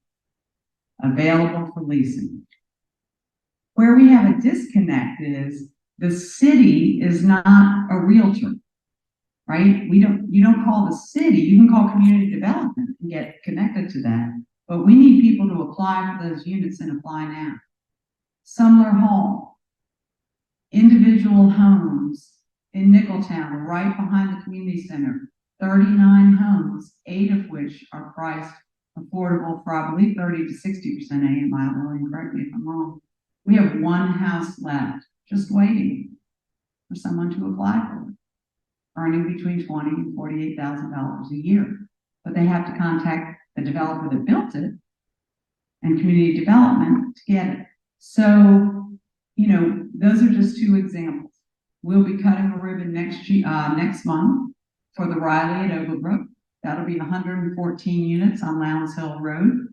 available for leasing. Where we have a disconnect is the city is not a realtor, right? You don't call the city, you can call community development and get connected to that. But we need people to apply for those units and apply now. Sumner Hall, individual homes in Nickeltown, right behind the community center, 39 homes, 8 of which are priced affordable for, I believe, 30 to 60% AMI. Lauren, correct me if I'm wrong. We have 1 house left, just waiting for someone to apply for it. earning between $20,000 and $48,000 a year. But they have to contact the developer that built it and community development to get it. So, you know, those are just two examples. We'll be cutting a ribbon next month for the Riley at Overbrook. That'll be 114 units on Lowndes Hill Road,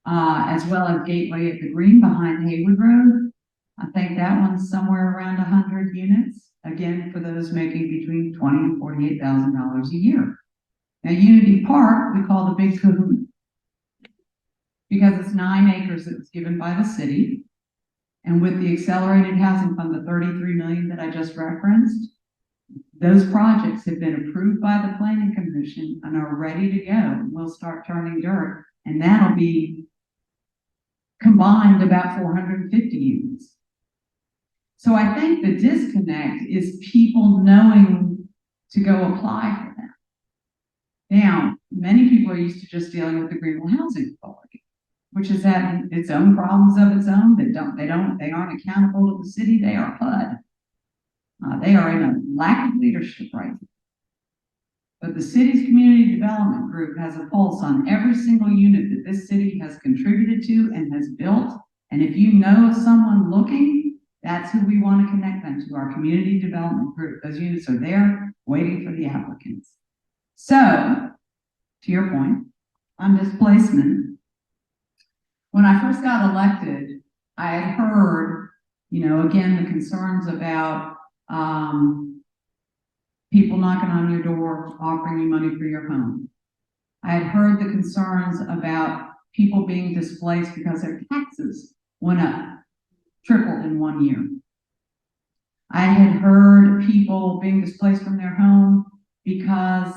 as well as Gateway at the Green behind Haywood Road. I think that one's somewhere around 100 units. Again, for those making between $20,000 and $48,000 a year. Now, Unity Park, we call the Big Kahuna because it's 9 acres that was given by the city. And with the accelerated housing fund, the 33 million that I just referenced, those projects have been approved by the planning commission and are ready to go. We'll start turning dirt, and that'll be combined about 450 units. So I think the disconnect is people knowing to go apply for them. Now, many people are used to just dealing with the Greenville Housing Authority, which has had its own problems of its own. They aren't accountable to the city. They are HUD. They are in a lack of leadership right now. But the city's community development group has a pulse on every single unit that this city has contributed to and has built. And if you know someone looking, that's who we want to connect them to, our community development group. Those units are there waiting for the applicants. So, to your point, on displacement, when I first got elected, I had heard, you know, again, the concerns about people knocking on your door, offering you money for your home. I had heard the concerns about people being displaced because their taxes went up, tripled in 1 year. I had heard people being displaced from their home because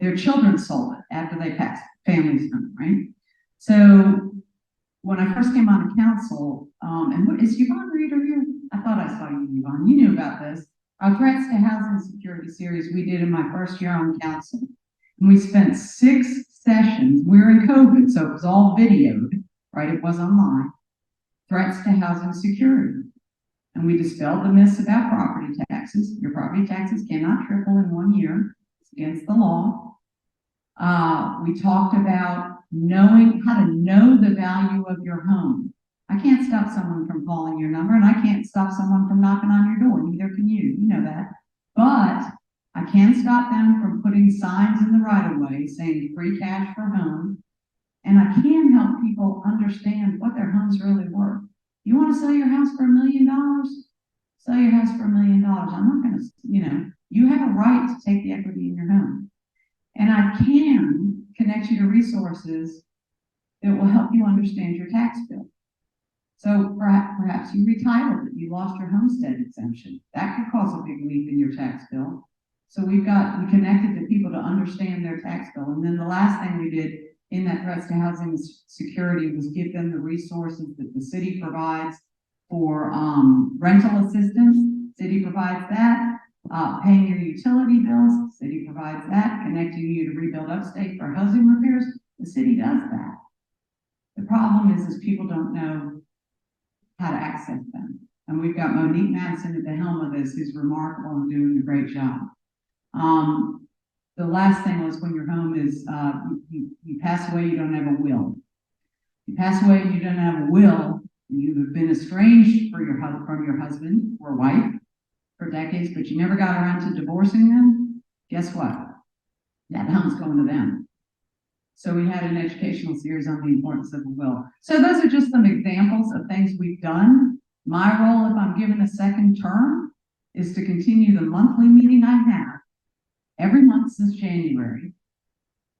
their children sold it after they passed, families home, right? So when I first came on the council, and what is Yvonne Reeder here? I thought I saw you, Yvonne. You knew about this. Our Threats to Housing Security series we did in my first year on council. And we spent 6 sessions. We were in COVID, so it was all videoed, right? It was online. Threats to housing security. And we dispelled the myths about property taxes. Your property taxes cannot triple in 1 year. It's against the law. We talked about knowing how to know the value of your home. I can't stop someone from calling your number, and I can't stop someone from knocking on your door. Neither can you. You know that. But I can stop them from putting signs in the right of way saying free cash for home. And I can help people understand what their home's really worth. You want to sell your house for $1 million? Sell your house for $1 million. I'm not going to, you know, you have a right to take the equity in your home. And I can connect you to resources that will help you understand your tax bill. So perhaps you retitled it, you lost your homestead exemption. That could cause a big leap in your tax bill. So we connected to people to understand their tax bill. And then the last thing we did in that Threats to Housing Security was give them the resources that the city provides for rental assistance. City provides that. Paying your utility bills, city provides that. Connecting you to Rebuild Upstate for housing repairs, the city does that. The problem is people don't know how to access them. And we've got Monique Madison at the helm of this, who's remarkable and doing a great job. The last thing was when your home is, you pass away, you don't have a will. You pass away and you don't have a will, you have been estranged from your husband or wife for decades, but you never got around to divorcing them. Guess what? That home's going to them. So we had an educational series on the importance of a will. So those are just some examples of things we've done. My role, if I'm given a second term, is to continue the monthly meeting I have every month since January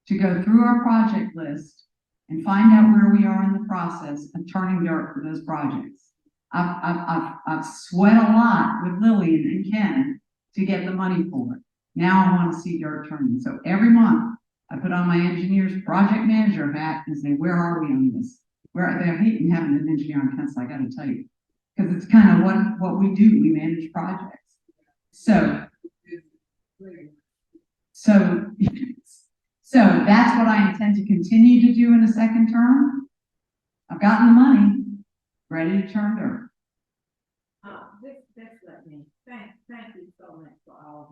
to go through our project list and find out where we are in the process of turning dirt for those projects. I've sweat a lot with Lillian and Ken to get the money for it. Now I want to see dirt turning. So every month I put on my engineer's project manager hat and say, where are we on this? They're hating having an engineer on council, I got to tell you, because it's kind of what we do. We manage projects. So that's what I intend to continue to do in a second term. I've gotten the money, ready to turn dirt. This let me thank you so much for all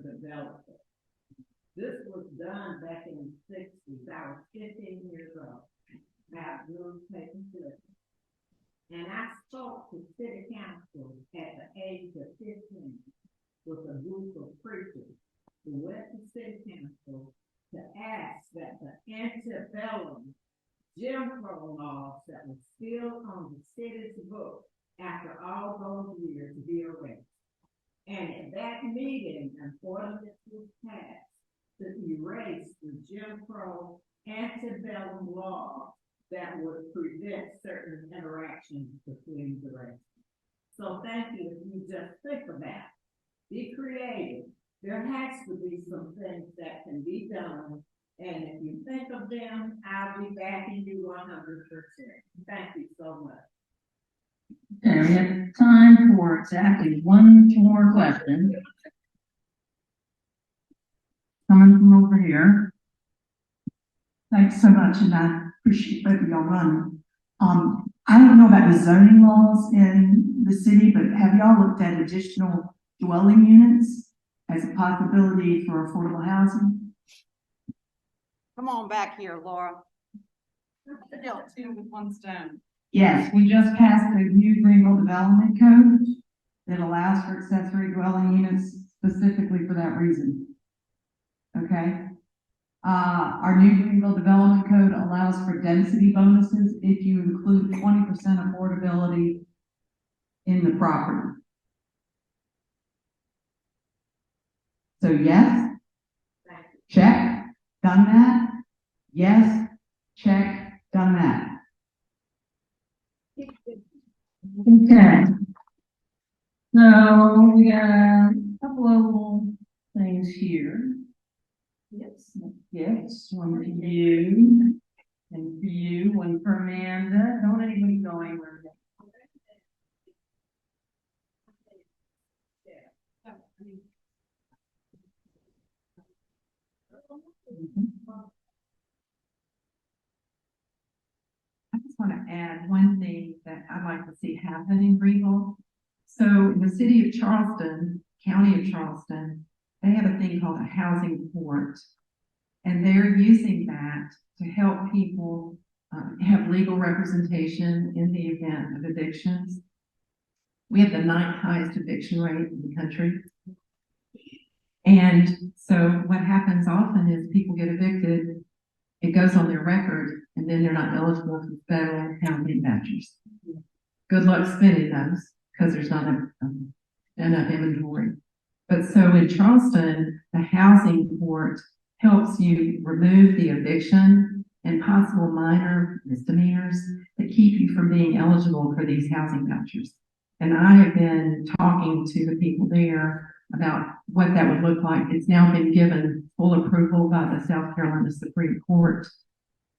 the developer. This was done back in the 60s. I was 15 years old. That room taken place. And I spoke to city council at the age of 15 with a group of preachers who went to city council to ask that the antebellum Jim Crow laws that were still on the city's book after all those years be erased. And at that meeting, an ordinance was passed to erase the Jim Crow antebellum law that would prevent certain interactions between the races. So thank you. If you just think of that, be creative. There has to be some things that can be done. And if you think of them, I'll be backing you 100%. Thank you so much. Okay, we have time for exactly one more question. Coming from over here. Thanks so much, and I appreciate both of y'all running. I don't know about the zoning laws in the city, but have y'all looked at additional dwelling units as a possibility for affordable housing? Come on back here, Laura. Kill two with one stone. Yes, we just passed a new Greenville Development Code that allows for accessory dwelling units specifically for that reason. Okay? Our new Greenville Development Code allows for density bonuses if you include 20% affordability in the property. So yes, check, done that. Yes, check, done that. Okay. So we got a couple of little things here. Yes, one for you, and for you, one for Amanda. Don't let anybody go anywhere. I just want to add one thing that I'd like to see happen in Greenville. So in the city of Charleston, county of Charleston, they have a thing called a housing court. And they're using that to help people have legal representation in the event of evictions. We have the 9th highest eviction rate in the country. And so what happens often is people get evicted, it goes on their record, and then they're not eligible for federal housing vouchers. Good luck spending those, because there's not enough inventory. But so in Charleston, the housing court helps you remove the eviction and possible minor misdemeanors that keep you from being eligible for these housing vouchers. And I have been talking to the people there about what that would look like. It's now been given full approval by the South Carolina Supreme Court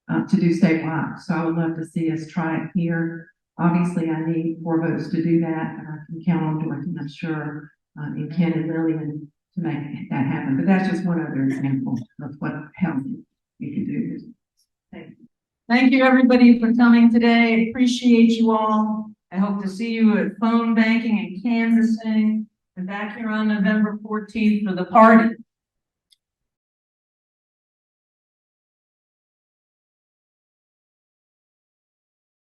to do statewide. So I would love to see us try it here. Obviously, I need 4 votes to do that, and I can count on Dorothy, I'm sure, and Ken and Lillian to make that happen. But that's just one other example of what housing you can do. Thank you. Thank you, everybody, for coming today. Appreciate you all. I hope to see you at phone banking and canvassing and back here on November 14th for the party.